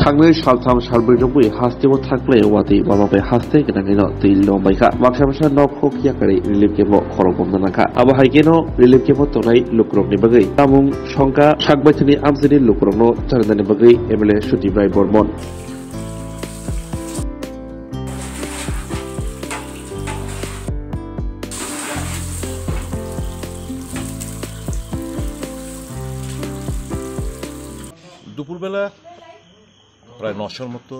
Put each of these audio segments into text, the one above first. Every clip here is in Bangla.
थांनाय सानथाम सानब्रैजोंबो हास्टेमाव थांलाय वादै मामाबाय हास्टे गोनाङैनो दै लंबायखा माखासे न'खौ खियाखारै रिलिफ केम्पआव खर' हमनानखा आबो हाइगेनो रिलिफ केम्पआव तनाय लुक्रकनि बागै तामुं संका सागबायथनि आमजिनि लुक्रकनो चारनानि बागै एमएलए सुदिब्राय बर्मन দুপুরবেলা প্রায় ৯০০ মতো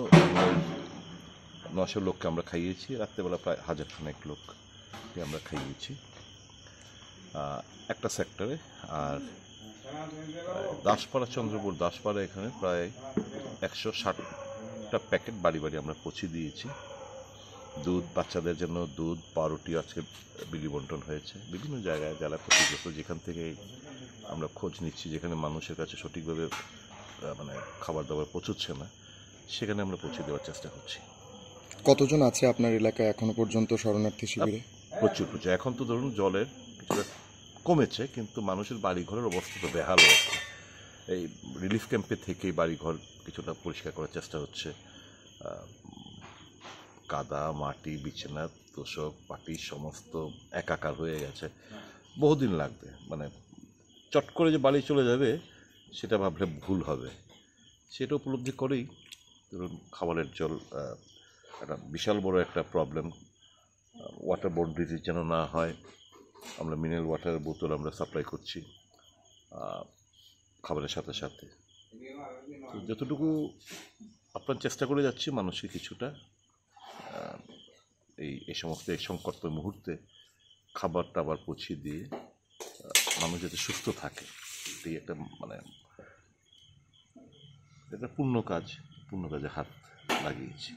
৯০০ লোককে আমরা খাইয়েছি। রাত্রেবেলা প্রায় ১০০০ খানেক লোককে আমরা খাইয়েছি একটা সেক্টরে। আর দাসপাড়া চন্দ্রপুর দাসপাড়া এখানে প্রায় ১৬০টা প্যাকেট বাড়ি বাড়ি আমরা পৌঁছে দিয়েছি। দুধ বাচ্চাদের জন্য দুধ পাউরুটি আজকে বিলি বন্টন হয়েছে বিভিন্ন জায়গায় জেলা ক্ষতিগ্রস্ত যেখান থেকে আমরা খোঁজ নিচ্ছি যেখানে মানুষের কাছে সঠিকভাবে মানে খাবার দাবার পৌঁছচ্ছে না সেখানে আমরা পৌঁছে দেওয়ার চেষ্টা করছি। কতজন আছে আপনার এলাকায় এখনো পর্যন্ত শরণার্থী শিবিরে? প্রচুর। এখন তো ধরুন জলের কিছুটা কমেছে কিন্তু মানুষের বাড়িঘরের অবস্থা তো বেহাল অবস্থা। এই রিলিফ ক্যাম্পে থেকেই বাড়িঘর কিছুটা পরিষ্কার করার চেষ্টা হচ্ছে। কাদা মাটি বিছানা তোষক পাটি সমস্ত একাকার হয়ে গেছে। বহুদিন লাগবে, মানে চট করে যে বাড়ি চলে যাবে সেটা ভাবলে ভুল হবে। সেটা উপলব্ধি করেই ধরুন খাবারের জল একটা বিশাল বড় একটা প্রবলেম। ওয়াটার বোর্ন ডিজিজ যেন না হয় আমরা মিনারেল ওয়াটারের বোতল আমরা সাপ্লাই করছি খাবারের সাথে সাথে। তো যতটুকু আপনার চেষ্টা করে যাচ্ছি মানুষকে কিছুটা এই সমস্ত এই সংকট মুহূর্তে খাবার টাবার পৌঁছে দিয়ে মানুষ যাতে সুস্থ থাকে এটাই একটা মানে এটা পূর্ণ কাজে হাত লাগিয়েছি।